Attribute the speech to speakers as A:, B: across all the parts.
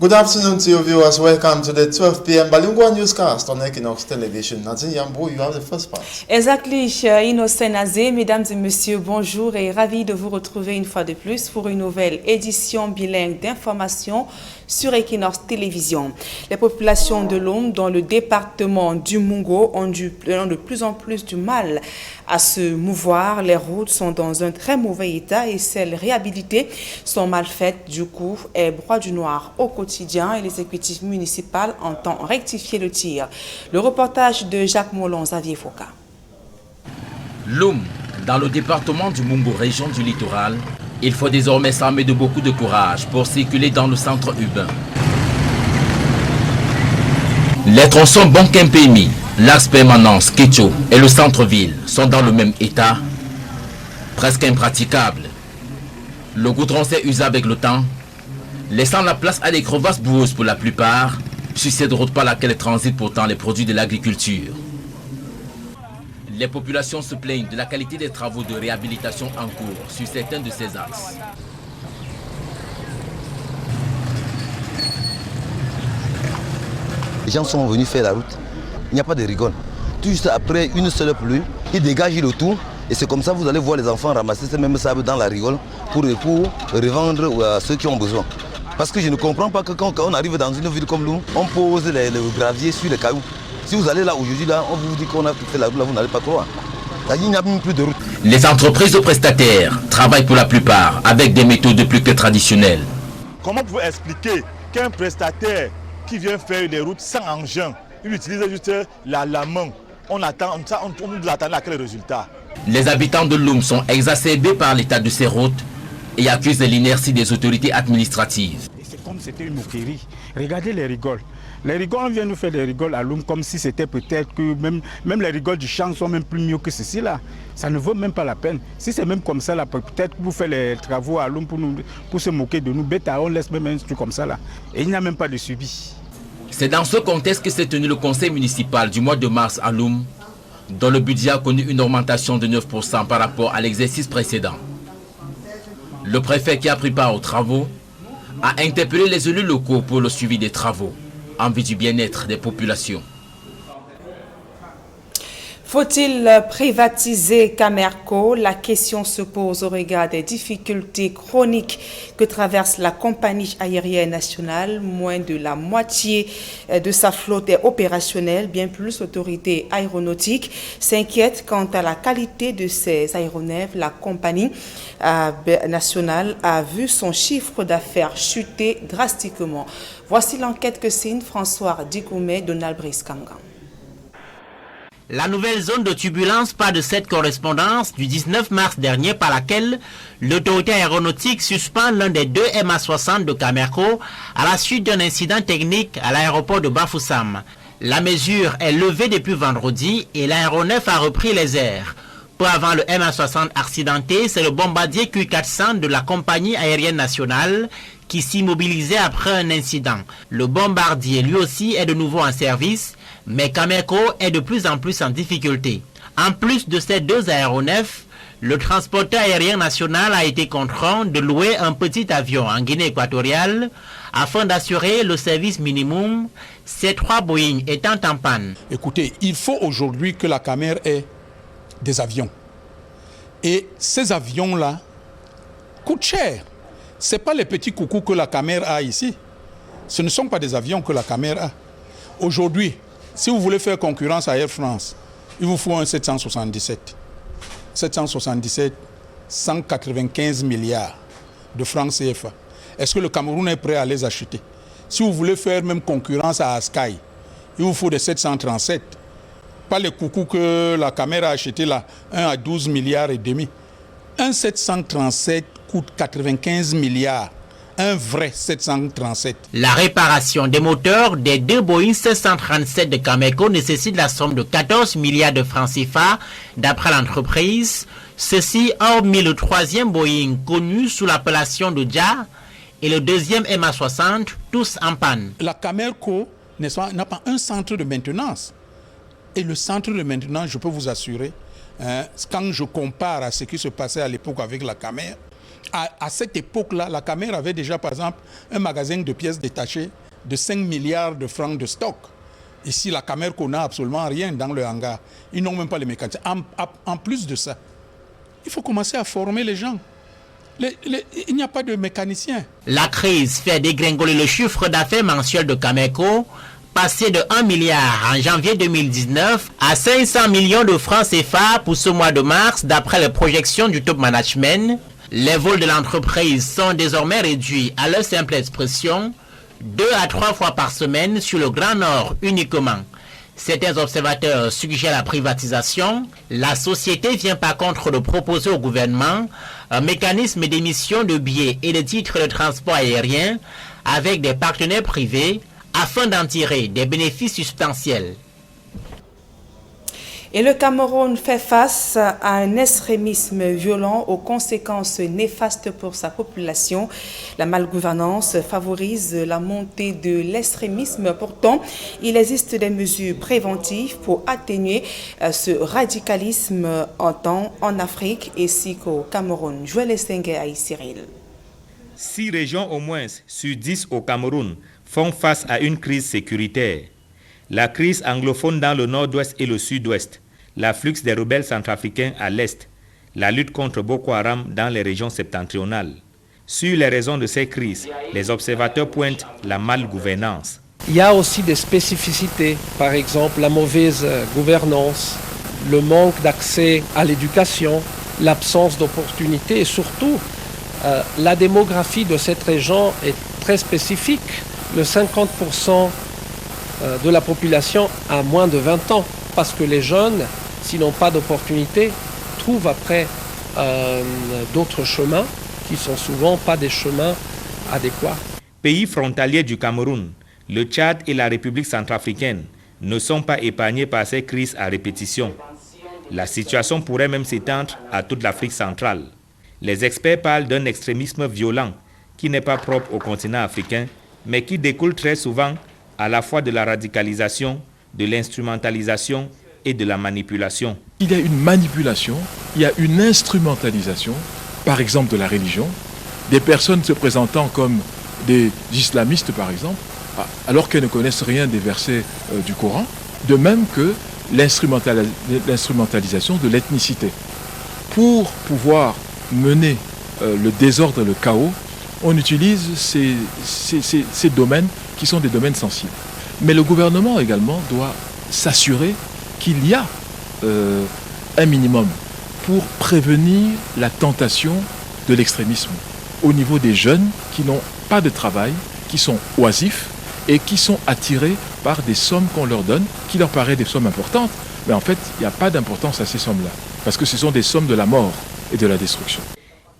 A: Good afternoon to your viewers. Welcome to the 12 p.m. bilingual newscast on Equinox Television. Nadine Yambo, you have the first part.
B: Exactly, Innocent Nazé, mesdames et messieurs, bonjour et ravi de vous retrouver une fois de plus pour une nouvelle édition bilingue d'information sur Equinox Télévision. Les populations de l'Oum dans le département du Mungo ont de plus en plus du mal à se mouvoir. Les routes sont dans un très mauvais état et celles réhabilitées sont mal faites. Du coup, est broie du noir au quotidien et l'exécutif municipal entend rectifier le tir. Le reportage de Jacques Molon, Xavier Foucault.
C: L'Oum, dans le département du Mungo, région du littoral, il faut désormais s'armer de beaucoup de courage pour circuler dans le centre urbain. Les tronçons Bonkimpémi, l'axe permanence, Kécho et le centre-ville sont dans le même état, presque impraticables. Le goudron s'est usé avec le temps, laissant la place à des crevasses boueuses pour la plupart, sur cette route par laquelle transitent pourtant les produits de l'agriculture. Les populations se plaignent de la qualité des travaux de réhabilitation en cours sur certains de ces axes.
D: Les gens sont venus faire la route. Il n'y a pas de rigole. Tout juste après une seule pluie, ils dégagent le tout. Et c'est comme ça que vous allez voir les enfants ramasser ce même sable dans la rigole pour revendre à ceux qui ont besoin. Parce que je ne comprends pas que quand on arrive dans une ville comme nous, on pose le gravier sur les cailloux. Si vous allez là aujourd'hui, là, on vous dit qu'on a fait la route, là, vous n'allez pas croire. Il n'y a même plus de route.
C: Les entreprises de prestataires travaillent pour la plupart avec des méthodes plus que traditionnelles.
E: Comment vous pouvez expliquer qu'un prestataire qui vient faire les routes sans engin, il utilise juste la main, on attend à quel résultat?
C: Les habitants de l'Oum sont exacerbés par l'état de ces routes et accusent l'inertie des autorités administratives.
F: C'est comme si c'était une moquerie. Regardez les rigoles. Les rigoles, on vient nous faire des rigoles à l'Oum comme si c'était peut-être que même les rigoles du champ sont même plus mieux que ceci là. Ça ne vaut même pas la peine. Si c'est même comme ça là, peut-être que vous faites les travaux à l'Oum pour se moquer de nous. Bêta, on laisse même un truc comme ça là. Et il n'y a même pas de suivi.
C: C'est dans ce contexte que s'est tenu le conseil municipal du mois de mars à l'Oum, dont le budget a connu une augmentation de 9% par rapport à l'exercice précédent. Le préfet qui a pris part aux travaux a interpellé les élus locaux pour le suivi des travaux en vue du bien-être des populations.
B: Faut-il privatiser Camerco? La question se pose au regard des difficultés chroniques que traverse la compagnie aérienne nationale. Moins de la moitié de sa flotte est opérationnelle. Bien plus, l'autorité aéronautique s'inquiète quant à la qualité de ses aéronefs. La compagnie nationale a vu son chiffre d'affaires chuter drastiquement. Voici l'enquête que signe François Dikoumé, Donald Brice-Kangan.
G: La nouvelle zone de turbulence part de cette correspondance du 19 mars dernier par laquelle l'autorité aéronautique suspend l'un des deux MA60 de Camerco à la suite d'un incident technique à l'aéroport de Bafoussam. La mesure est levée depuis vendredi et l'aéronef a repris les airs. Peu avant le MA60 accidenté, c'est le bombardier Q400 de la compagnie aérienne nationale qui s'immobilisait après un incident. Le bombardier lui aussi est de nouveau en service, mais Camerco est de plus en plus en difficulté. En plus de ces deux aéronefs, le transporteur aérien national a été contraint de louer un petit avion en Guinée équatoriale afin d'assurer le service minimum, ces trois Boeing étant en panne.
H: Écoutez, il faut aujourd'hui que la Camer ait des avions. Et ces avions-là coûtent cher. Ce n'est pas les petits coucous que la Camer a ici. Ce ne sont pas des avions que la Camer a. Aujourd'hui, si vous voulez faire concurrence à Air France, il vous faut un 777. 777, 195 milliards de francs CFA. Est-ce que le Cameroun est prêt à les acheter? Si vous voulez faire même concurrence à Sky, il vous faut des 737. Pas les coucous que la caméra a acheté là, 1 à 12 milliards et demi. Un 737 coûte 95 milliards. Un vrai 737.
G: La réparation des moteurs des deux Boeing 737 de Camerco nécessite la somme de 14 milliards de francs CFA d'après l'entreprise. Ceci hormis le troisième Boeing connu sous l'appellation de JA et le deuxième MA60, tous en panne.
H: La Camerco n'a pas un centre de maintenance. Et le centre de maintenance, je peux vous assurer, quand je compare à ce qui se passait à l'époque avec la Camer, À cette époque-là, la Camer avait déjà, par exemple, un magasin de pièces détachées de 5 milliards de francs de stock. Ici, la Camer n'a absolument rien dans le hangar. Ils n'ont même pas les mécaniciens. En plus de ça, il faut commencer à former les gens. Il n'y a pas de mécaniciens.
G: La crise fait dégringoler le chiffre d'affaires mensuel de Cameco, passé de 1 milliard en janvier 2019 à 500 millions de francs CFA pour ce mois de mars, d'après les projections du top management. Les vols de l'entreprise sont désormais réduits à leur simple expression, 2 à 3 fois par semaine sur le Grand Nord uniquement. Certains observateurs suggèrent la privatisation. La société vient par contre de proposer au gouvernement un mécanisme d'émission de billets et de titres de transport aérien avec des partenaires privés afin d'en tirer des bénéfices substantiels.
B: Et le Cameroun fait face à un extrémisme violent aux conséquences néfastes pour sa population. La malgouvernance favorise la montée de l'extrémisme. Pourtant, il existe des mesures préventives pour atténuer ce radicalisme en Afrique ainsi qu'au Cameroun. Joël Essengue à Cyril.
I: 6 régions au moins sur 10 au Cameroun font face à une crise sécuritaire. La crise anglophone dans le nord-ouest et le sud-ouest, l'afflux des rebelles centrafricains à l'est, la lutte contre Boko Haram dans les régions septentrionales. Sur les raisons de ces crises, les observateurs pointent la malgouvernance.
J: Il y a aussi des spécificités, par exemple la mauvaise gouvernance, le manque d'accès à l'éducation, l'absence d'opportunités et surtout la démographie de cette région est très spécifique. Le 50% de la population a moins de 20 ans parce que les jeunes, s'ils n'ont pas d'opportunités, trouvent après d'autres chemins qui sont souvent pas des chemins adéquats.
I: Pays frontaliers du Cameroun, le Tchad et la République centrafricaine ne sont pas épargnés par ces crises à répétition. La situation pourrait même s'étendre à toute l'Afrique centrale. Les experts parlent d'un extrémisme violent qui n'est pas propre au continent africain, mais qui découle très souvent à la fois de la radicalisation, de l'instrumentalisation et de la manipulation.
K: Il y a une manipulation, il y a une instrumentalisation, par exemple de la religion, des personnes se présentant comme des islamistes par exemple, alors qu'elles ne connaissent rien des versets du Coran, de même que l'instrumentalisation de l'ethnicité. Pour pouvoir mener le désordre et le chaos, on utilise ces domaines qui sont des domaines sensibles. Mais le gouvernement également doit s'assurer qu'il y a un minimum pour prévenir la tentation de l'extrémisme au niveau des jeunes qui n'ont pas de travail, qui sont oisifs et qui sont attirés par des sommes qu'on leur donne, qui leur paraissent des sommes importantes, mais en fait, il n'y a pas d'importance à ces sommes-là, parce que ce sont des sommes de la mort et de la destruction.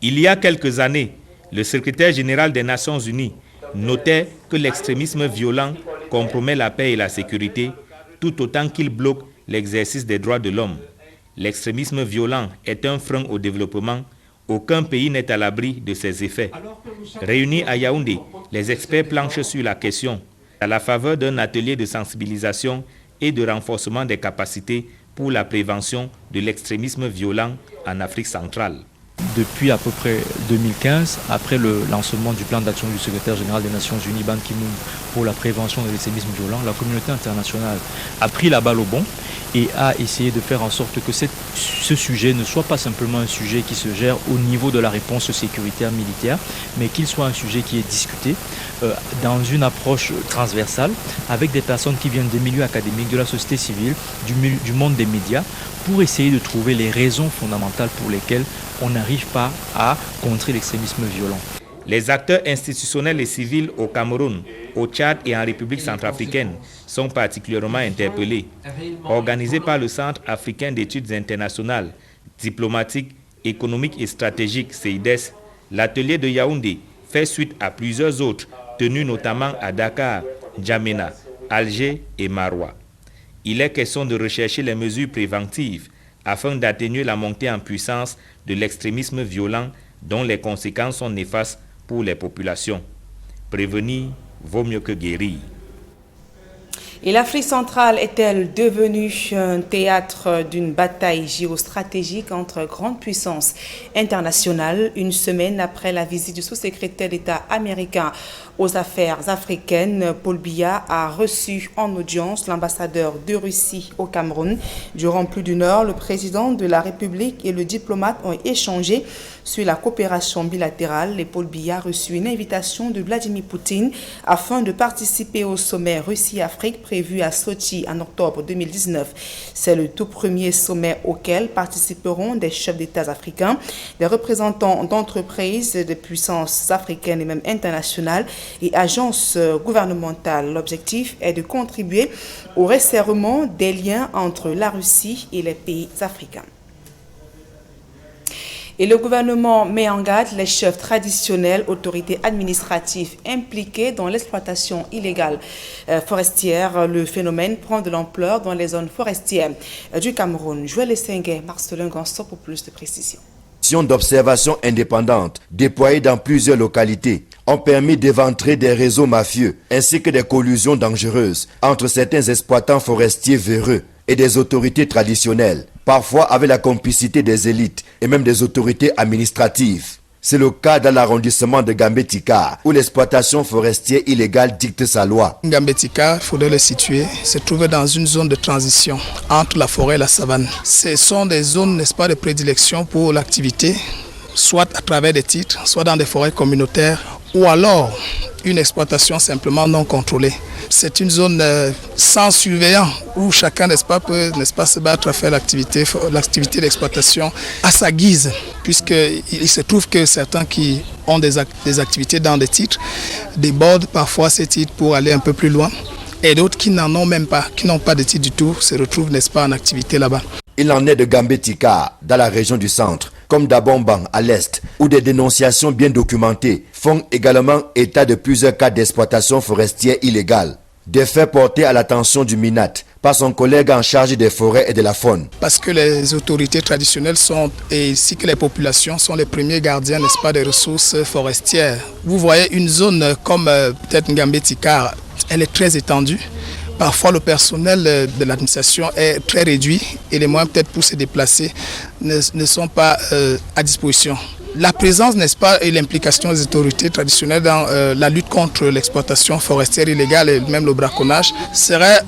I: Il y a quelques années, le secrétaire général des Nations Unies notait que l'extrémisme violent compromet la paix et la sécurité, tout autant qu'il bloque l'exercice des droits de l'homme. L'extrémisme violent est un frein au développement. Aucun pays n'est à l'abri de ses effets. Réunis à Yaoundé, les experts planchent sur la question à la faveur d'un atelier de sensibilisation et de renforcement des capacités pour la prévention de l'extrémisme violent en Afrique centrale.
L: Depuis à peu près 2015, après le lancement du plan d'action du secrétaire général des Nations Unies, Ban Ki-moon, pour la prévention de l'extrémisme violent, la communauté internationale a pris la balle au bond et a essayé de faire en sorte que ce sujet ne soit pas simplement un sujet qui se gère au niveau de la réponse sécuritaire militaire, mais qu'il soit un sujet qui est discuté dans une approche transversale avec des personnes qui viennent des milieux académiques, de la société civile, du monde des médias, pour essayer de trouver les raisons fondamentales pour lesquelles on n'arrive pas à contrer l'extrémisme violent.
I: Les acteurs institutionnels et civils au Cameroun, au Tchad et en République centrafricaine sont particulièrement interpellés. Organisé par le Centre africain d'études internationales, diplomatiques, économiques et stratégiques, CIDES, l'atelier de Yaoundé fait suite à plusieurs autres tenus notamment à Dakar, N'Djamena, Alger et Maroua. Il est question de rechercher les mesures préventives afin d'atténuer la montée en puissance de l'extrémisme violent dont les conséquences sont néfastes pour les populations. Prévenir vaut mieux que guérir.
B: Et l'Afrique centrale est-elle devenue un théâtre d'une bataille géostratégique entre grandes puissances internationales? Une semaine après la visite du sous-secrétaire d'État américain aux affaires africaines, Paul Biya a reçu en audience l'ambassadeur de Russie au Cameroun. Durant plus d'une heure, le président de la République et le diplomate ont échangé sur la coopération bilatérale. Et Paul Biya a reçu une invitation de Vladimir Poutine afin de participer au sommet Russie-Afrique prévu à Sochi en octobre 2019. C'est le tout premier sommet auquel participeront des chefs d'État africains, des représentants d'entreprises, de puissances africaines et même internationales et agences gouvernementales. L'objectif est de contribuer au resserrement des liens entre la Russie et les pays africains. Et le gouvernement met en garde les chefs traditionnels, autorités administratives impliquées dans l'exploitation illégale forestière. Le phénomène prend de l'ampleur dans les zones forestières du Cameroun. Joël Essengue, Marcelin Ganso pour plus de précisions.
M: D'observation indépendante déployées dans plusieurs localités ont permis d'éventrer des réseaux mafieux ainsi que des collusions dangereuses entre certains exploitants forestiers véreux et des autorités traditionnelles, parfois avec la complicité des élites et même des autorités administratives. C'est le cas dans l'arrondissement de Gambé-Tika, où l'exploitation forestière illégale dicte sa loi.
N: Gambé-Tika, il faudrait le situer, se trouve dans une zone de transition entre la forêt et la savane. Ce sont des zones, n'est-ce pas, de prédilection pour l'activité, soit à travers des titres, soit dans des forêts communautaires, ou alors une exploitation simplement non contrôlée. C'est une zone sans surveillant où chacun, n'est-ce pas, peut, n'est-ce pas, se battre à faire l'activité d'exploitation à sa guise, puisqu'il se trouve que certains qui ont des activités dans des titres débordent parfois ces titres pour aller un peu plus loin, et d'autres qui n'en ont même pas, qui n'ont pas de titre du tout, se retrouvent, n'est-ce pas, en activité là-bas.
M: Il en est de Gambé-Tika, dans la région du centre, comme d'Abomban à l'est, où des dénonciations bien documentées font également état de plusieurs cas d'exploitation forestière illégale. Des faits portés à l'attention du MINAT par son collègue en charge des forêts et de la faune.
N: Parce que les autorités traditionnelles sont, et ainsi que les populations, sont les premiers gardiens, n'est-ce pas, des ressources forestières. Vous voyez une zone comme peut-être Gambé-Tika, elle est très étendue. Parfois, le personnel de l'administration est très réduit et les moyens peut-être pour se déplacer ne sont pas à disposition. La présence, n'est-ce pas, et l'implication des autorités traditionnelles dans la lutte contre l'exploitation forestière illégale et même le braconnage serait,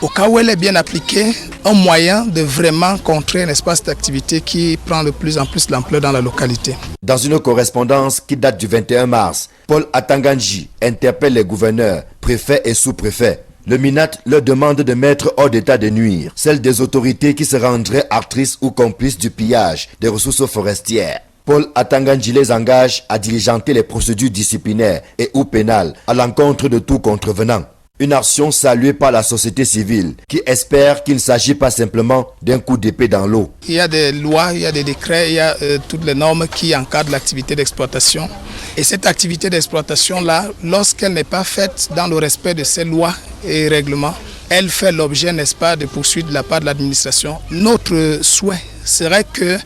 N: au cas où elle est bien appliquée, un moyen de vraiment contrer, n'est-ce pas, cette activité qui prend de plus en plus l'ampleur dans la localité.
M: Dans une correspondance qui date du 21 mars, Paul Atanganji interpelle les gouverneurs, préfets et sous-préfets. Le MINAT leur demande de mettre hors d'état de nuire celles des autorités qui se rendraient actrices ou complices du pillage des ressources forestières. Paul Atanganji les engage à diligenter les procédures disciplinaires et ou pénales à l'encontre de tout contrevenant. Une action saluée par la société civile qui espère qu'il ne s'agit pas simplement d'un coup d'épée dans l'eau.
N: Il y a des lois, il y a des décrets, il y a toutes les normes qui encadrent l'activité d'exploitation. Et cette activité d'exploitation-là, lorsqu'elle n'est pas faite dans le respect de ces lois et règlements, elle fait l'objet, n'est-ce pas, de poursuites de la part de l'administration. Notre souhait serait que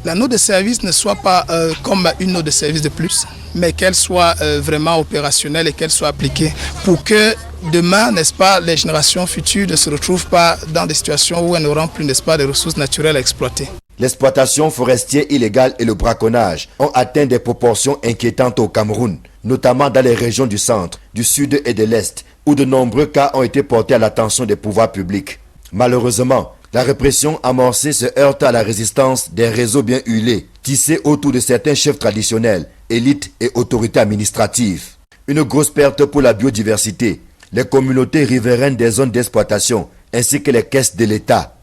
N: la note de service ne soit pas comme une note de service de plus, mais qu'elle soit vraiment opérationnelle et qu'elle soit appliquée pour que demain, n'est-ce pas, les générations futures ne se retrouvent pas dans des situations où elles n'auront plus, n'est-ce pas, de ressources naturelles à exploiter.
M: L'exploitation forestière illégale et le braconnage ont atteint des proportions inquiétantes au Cameroun, notamment dans les régions du centre, du sud et de l'est, où de nombreux cas ont été portés à l'attention des pouvoirs publics. Malheureusement, la répression amorcée se heurte à la résistance des réseaux bien huilés, tissés autour de certains chefs traditionnels, élites et autorités administratives. Une grosse perte pour la biodiversité, les communautés riveraines des zones d'exploitation, ainsi que les caisses de l'État.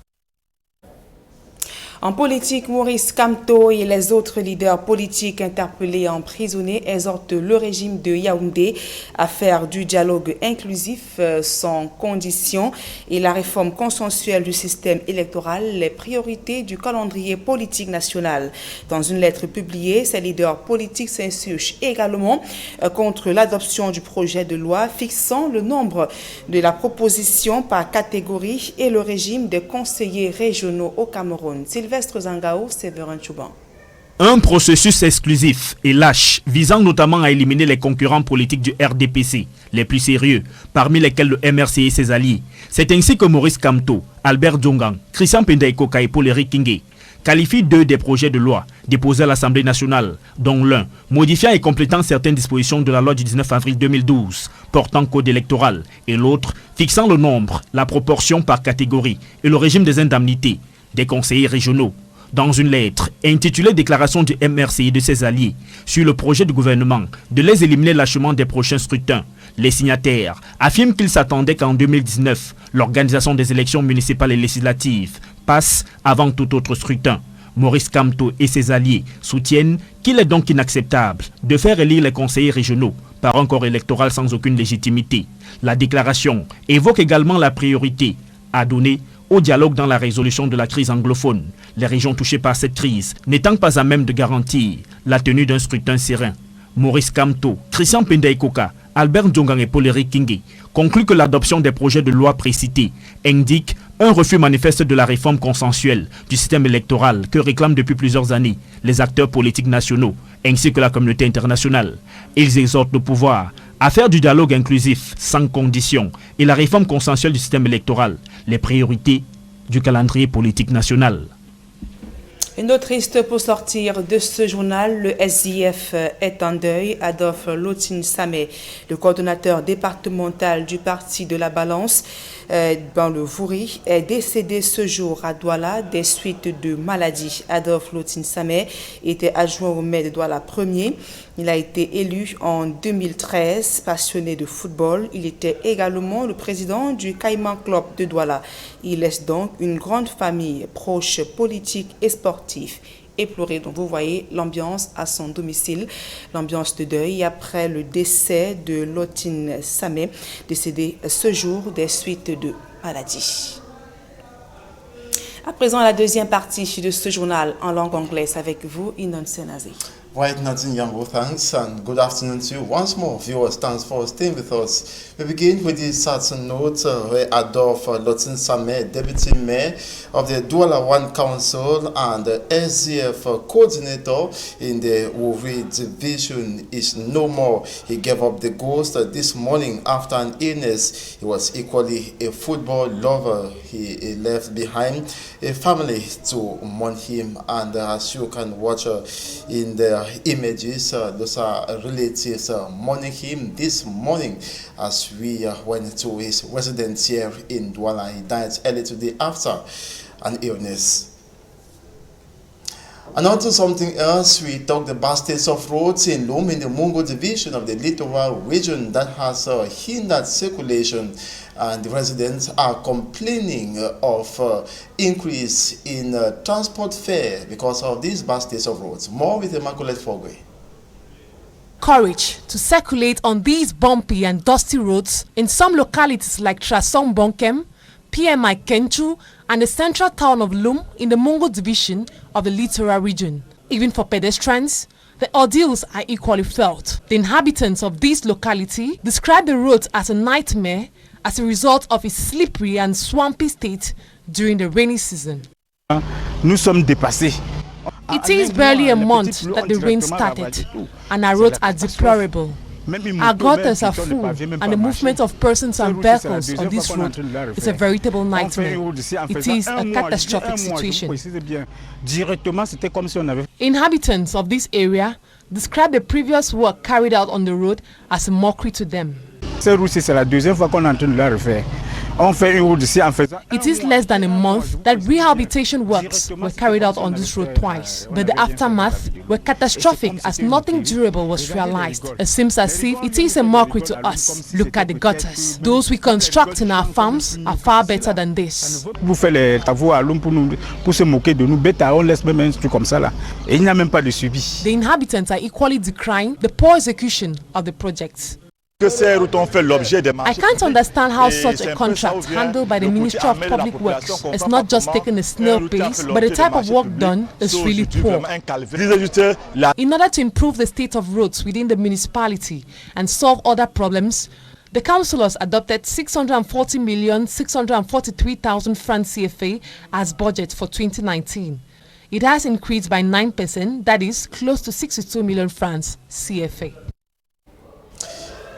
B: En politique, Maurice Kamto et les autres leaders politiques interpellés et emprisonnés exhortent le régime de Yaoundé à faire du dialogue inclusif sans condition et la réforme consensuelle du système électoral les priorités du calendrier politique national. Dans une lettre publiée, ces leaders politiques s'insurgent également contre l'adoption du projet de loi fixant le nombre de la proposition par catégorie et le régime des conseillers régionaux au Cameroun. Sylvestre Zangao, Séverin Chouban.
O: Un processus exclusif et lâche visant notamment à éliminer les concurrents politiques du RDPC, les plus sérieux, parmi lesquels le MRC et ses alliés. C'est ainsi que Maurice Kamto, Albert Djongang, Christian Penda Ikoka et Paul Eric Kingé qualifient 2 des projets de loi déposés à l'Assemblée nationale, dont l'un modifiant et complétant certaines dispositions de la loi du 19 avril 2012 portant code électoral et l'autre fixant le nombre, la proportion par catégorie et le régime des indemnités des conseillers régionaux. Dans une lettre intitulée Déclaration du MRC et de ses alliés sur le projet du gouvernement de les éliminer lâchement des prochains scrutins, les signataires affirment qu'ils s'attendaient qu'en 2019, l'organisation des élections municipales et législatives passe avant tout autre scrutin. Maurice Kamto et ses alliés soutiennent qu'il est donc inacceptable de faire élire les conseillers régionaux par un corps électoral sans aucune légitimité. La déclaration évoque également la priorité à donner au dialogue dans la résolution de la crise anglophone, les régions touchées par cette crise n'étant pas à même de garantir la tenue d'un scrutin serein. Maurice Kamto, Christian Penda Ikoka, Albert Djongang et Paul Eric Kingé concluent que l'adoption des projets de loi précités indique un refus manifeste de la réforme consensuelle du système électoral que réclament depuis plusieurs années les acteurs politiques nationaux ainsi que la communauté internationale. Ils exhortent le pouvoir à faire du dialogue inclusif sans condition et la réforme consensuelle du système électoral les priorités du calendrier politique national.
B: Une autre triste pour sortir de ce journal, le SIF est en deuil. Adolphe Lotine Samé, le coordonnateur départemental du parti de la Balance dans le Vouri, est décédé ce jour à Douala des suites de maladie. Adolphe Lotine Samé était adjoint au maire de Douala 1er. Il a été élu en 2013, passionné de football. Il était également le président du Caïman Club de Douala. Il laisse donc une grande famille proche, politique et sportive. Éploré, donc vous voyez l'ambiance à son domicile, l'ambiance de deuil après le décès de Lotine Samé, décédé ce jour des suites de maladie. À présent, la deuxième partie de ce journal en langue anglaise avec vous, Inon Senazé.
A: Right, Nadine Yambo, thanks, and good afternoon to you once more, viewers. Thanks for staying with us. We begin with the certain note where Adolphe Lotine Samé, Deputy Mayor of the Douala 1 Council and the SDF coordinator in the Wouri division, is no more. He gave up the ghost this morning after an illness. He was equally a football lover. He left behind a family to mourn him, and as you can watch in the images, those are relatives mourning him this morning as we went to his residence here in Douala. He died early today after an illness. And on to something else, we talk about states of roads in Lom in the Mungo division of the littoral region that has hindered circulation, and the residents are complaining of increase in transport fare because of these bad states of roads. More with Immaculate Fogwe.
P: Courage to circulate on these bumpy and dusty roads in some localities like Trasong Bonkem, PMI Kenchu, and the central town of Lom in the Mungo division of the littoral region. Even for pedestrians, the ordeals are equally felt. The inhabitants of this locality describe the roads as a nightmare as a result of its slippery and swampy state during the rainy season.
F: Nous sommes dépassés.
P: It is barely a month that the rain started, and our roads are deplorable. Our gutters are full, and the movement of persons and vehicles on this road is a veritable nightmare. It is a catastrophic situation. Inhabitants of this area describe the previous work carried out on the road as a mockery to them. It is less than a month that rehabilitation works were carried out on this road twice, but the aftermath were catastrophic as nothing durable was realized. It seems as if it is a mockery to us. Look at the gutters. Those we construct in our farms are far better than this. The inhabitants are equally decrying the poor execution of the projects. I can't understand how such a contract handled by the Ministry of Public Works is not just taking a snail pace, but the type of work done is really poor. In order to improve the state of roads within the municipality and solve other problems, the councillors adopted 640,643,000 francs CFA as budget for 2019. it has increased by 9%, that is close to 62 million francs CFA.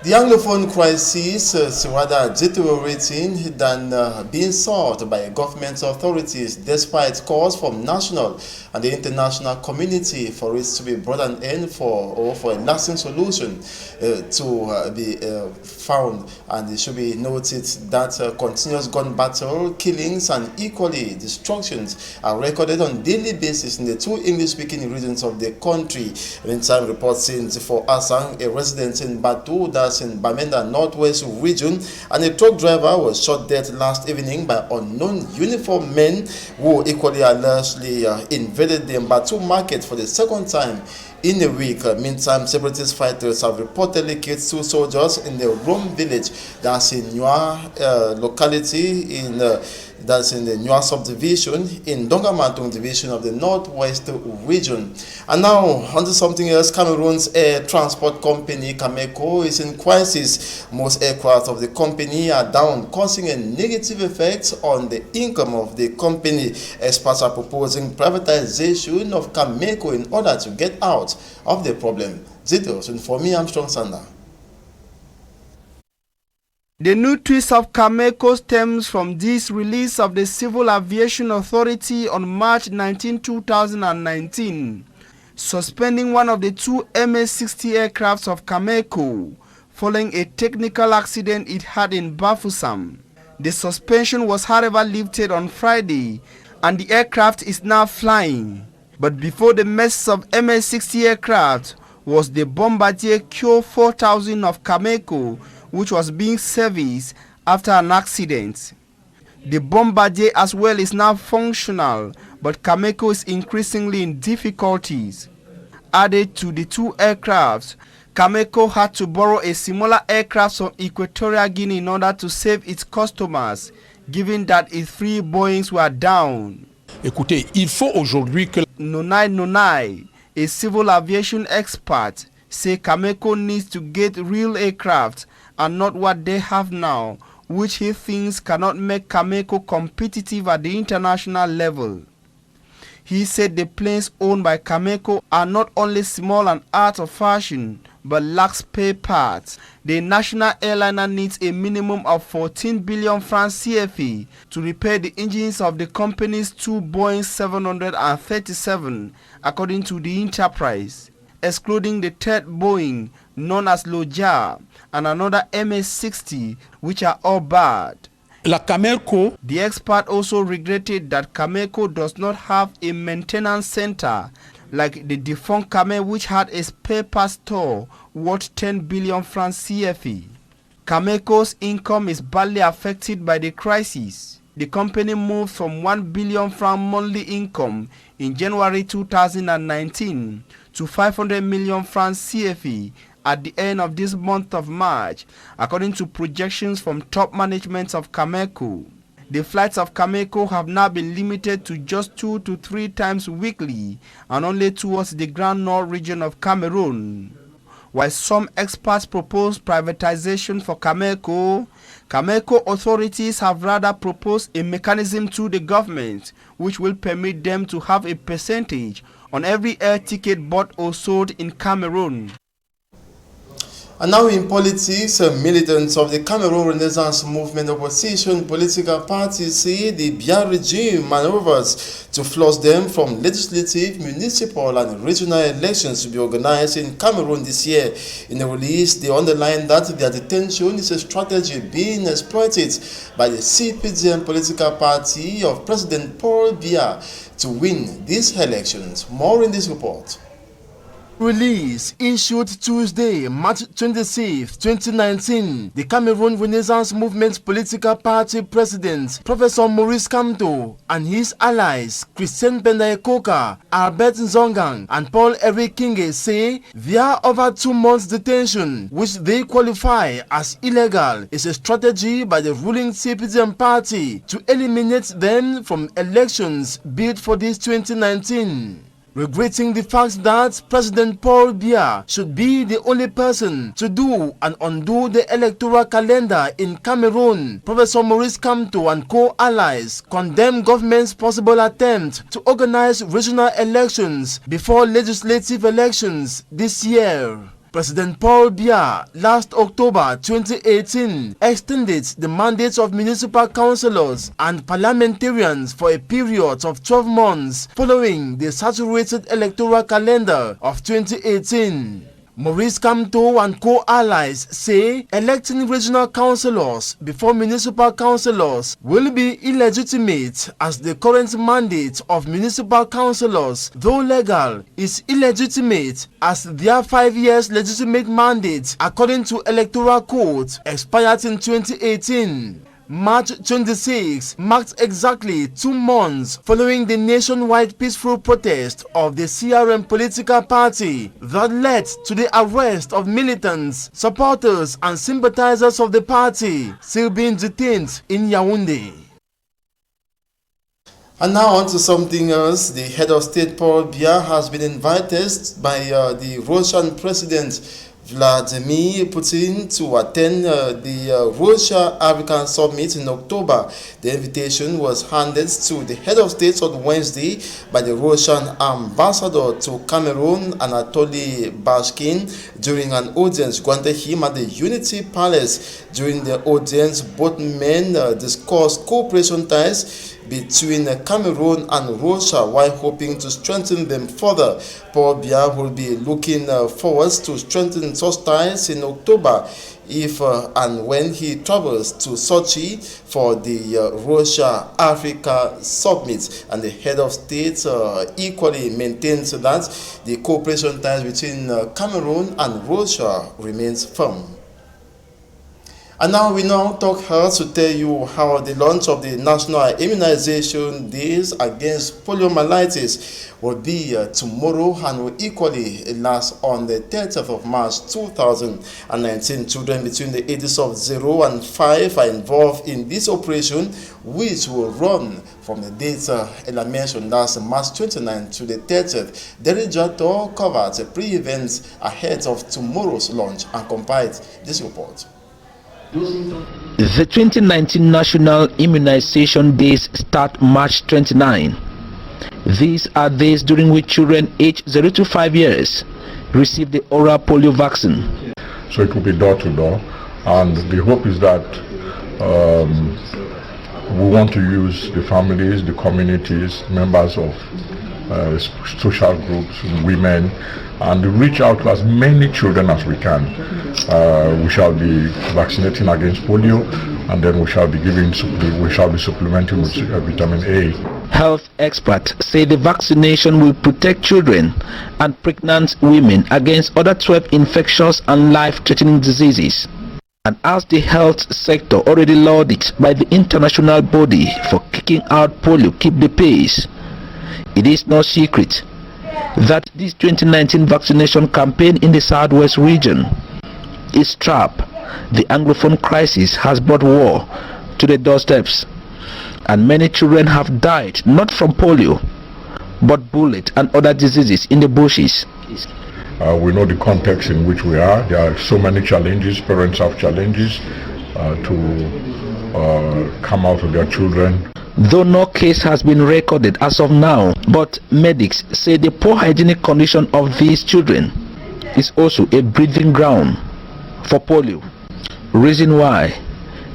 A: The Anglophone crisis is rather deteriorating than being solved by government authorities, despite calls from national and the international community for it to be brought an end for a lasting solution to be found. And it should be noted that continuous gun battle, killings, and equally destructions are recorded on a daily basis in the two English-speaking regions of the country. Meantime, reports saying for Asang, a resident in Batu, that's in Bamenda Northwest region, and a truck driver was shot dead last evening by unknown uniformed men who equally allegedly invaded the Batu market for the second time in a week. Meantime, separatist fighters have reportedly killed 2 soldiers in the Rome village, that's in Nhua locality that's in the Nhua subdivision in Dongamantung division of the Northwest region. And now, onto something else. Cameroon's air transport company, Cameco, is in crisis. Most aircraft of the company are down, causing a negative effect on the income of the company. Experts are proposing privatization of Cameco in order to get out of the problem. Details for me, Armstrong Sander.
Q: The new twist of Cameco stems from this release of the Civil Aviation Authority on March 19, 2019, suspending one of the 2 MS-60 aircrafts of Cameco following a technical accident it had in Bafoussam. The suspension was however lifted on Friday and the aircraft is now flying. But before the mess of MS-60 aircraft was the Bombardier Q4000 of Cameco, which was being serviced after an accident. The Bombardier as well is now functional, but Cameco is increasingly in difficulties. Added to the 2 aircrafts, Cameco had to borrow a similar aircraft from Equatorial Guinea in order to save its customers, given that its 3 Boeings were down.
H: Écoutez, il faut aujourd'hui que
Q: Nonai, a civil aviation expert, say Cameco needs to get real aircraft and not what they have now, which he thinks cannot make Cameco competitive at the international level. He said the planes owned by Cameco are not only small and out of fashion, but lack spare parts. The national airliner needs a minimum of 14 billion francs CFA to repair the engines of the company's 2 Boeing 737, according to the enterprise, excluding the 3rd Boeing, known as Loja, and another MS-60, which are all bad. The expert also regretted that Cameco does not have a maintenance center like the defunct Cameco, which had a spare parts store worth 10 billion francs CFA. Cameco's income is badly affected by the crisis. The company moved from 1 billion franc monthly income in January 2019 to 500 million francs CFA at the end of this month of March, according to projections from top management of Cameco. The flights of Cameco have now been limited to just 2 to 3 times weekly and only towards the Grand Nord region of Cameroon. While some experts propose privatization for Cameco, Cameco authorities have rather proposed a mechanism to the government which will permit them to have a percentage on every air ticket bought or sold in Cameroon.
A: And now in politics, militants of the Cameroon Renaissance Movement opposition political parties say the Biya regime maneuvers to flush them from legislative, municipal and regional elections to be organized in Cameroon this year. In a release, they underline that their detention is a strategy being exploited by the CPDM political party of President Paul Biya to win these elections. More in this report.
R: Release issued Tuesday, March 26, 2019, the Cameroon Renaissance Movement political party president, Professor Maurice Kamto, and his allies, Christian Bendaekoka, Albert Nzongang, and Paul-Eric Kinge say their over 2 months detention, which they qualify as illegal, is a strategy by the ruling CPDM party to eliminate them from elections bid for this 2019. regretting the fact that President Paul Biya should be the only person to do and undo the electoral calendar in Cameroon. Professor Maurice Kamto and co-allies condemn government's possible attempt to organize regional elections before legislative elections this year. President Paul Biya last October 2018 extended the mandates of municipal councillors and parliamentarians for a period of 12 months following the saturated electoral calendar of 2018. Maurice Kamto and co-allies say electing regional councillors before municipal councillors will be illegitimate, as the current mandate of municipal councillors, though legal, is illegitimate as their 5 years legitimate mandate according to Electoral Code expired in 2018. March 26 marked exactly 2 months following the nationwide peaceful protest of the CRM political party that led to the arrest of militants, supporters and sympathizers of the party still being detained in Yaoundé.
A: And now on to something else. The head of state, Paul Biya, has been invited by the Russian President Vladimir Putin to attend the Russia-African Summit in October. The invitation was handed to the head of state on Wednesday by the Russian ambassador to Cameroon, Anatoly Bashkin, during an audience granted him at the Unity Palace. During the audience, both men discussed cooperation ties between Cameroon and Russia while hoping to strengthen them further. Paul Biya will be looking forward to strengthening such ties in October if and when he travels to Sochi for the Russia-Africa Summit. And the head of state equally maintains that the cooperation ties between Cameroon and Russia remains firm. And now we talk here to tell you how the launch of the National Immunization Days against poliomyelitis will be tomorrow and will equally last on the 30th of March 2019. Children between the ages of 0 and 5 are involved in this operation, which will run from the date Ella mentioned, that's March 29th to the 30th. Derijato covered the pre-events ahead of tomorrow's launch and compiled this report.
C: The 2019 National Immunization Days start March 29. These are days during which children aged 0 to 5 years receive the oral polio vaccine.
S: So it will be door to door, and the hope is that we want to use the families, the communities, members of social groups, women, and reach out to as many children as we can. We shall be vaccinating against polio, and then we shall be supplementing with vitamin A.
C: Health experts say the vaccination will protect children and pregnant women against other 12 infectious and life-threatening diseases. And as the health sector already lauded by the international body for kicking out polio keep the pace, it is no secret that this 2019 vaccination campaign in the Southwest region is trapped. The Anglophone crisis has brought war to the doorsteps, and many children have died not from polio but bullet and other diseases in the bushes.
S: We know the context in which we are. There are so many challenges. Parents have challenges to come out with their children.
C: Though no case has been recorded as of now, but medics say the poor hygienic condition of these children is also a breeding ground for polio. Reason why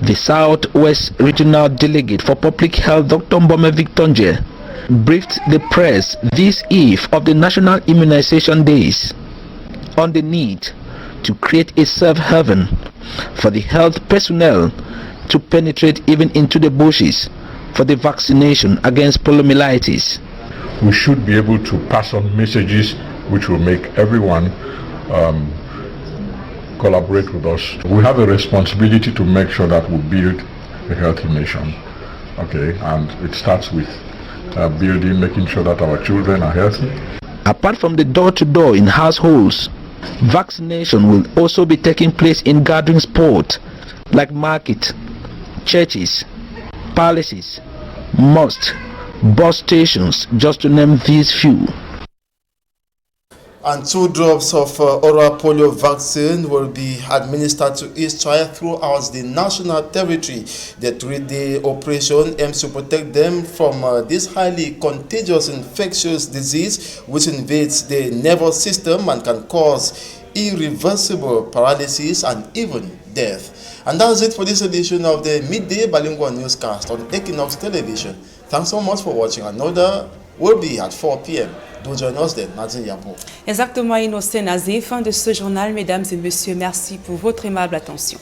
C: the Southwest Regional Delegate for Public Health, Dr. Mbome Victonje, briefed the press this eve of the National Immunization Days on the need to create a safe haven for the health personnel to penetrate even into the bushes for the vaccination against poliomyelitis.
S: We should be able to pass on messages which will make everyone collaborate with us. We have a responsibility to make sure that we build a healthy nation. Okay, and it starts with making sure that our children are healthy.
C: Apart from the door-to-door in households, vaccination will also be taking place in gathering spots like market, churches, palaces, mosques, bus stations, just to name these few.
A: And 2 drops of oral polio vaccine will be administered to each child throughout the national territory. The 3-day operation aims to protect them from this highly contagious infectious disease which invades the nervous system and can cause irreversible paralysis and even death. And that's it for this edition of the Midday Bilingual Newscast on Equinox Television. Thanks so much for watching. Another will be at 4 p.m. Donc, join us then, Nadine Yabo.
B: Exactement, Innocent Nazé. Fin de ce journal, mesdames et messieurs. Merci pour votre aimable attention.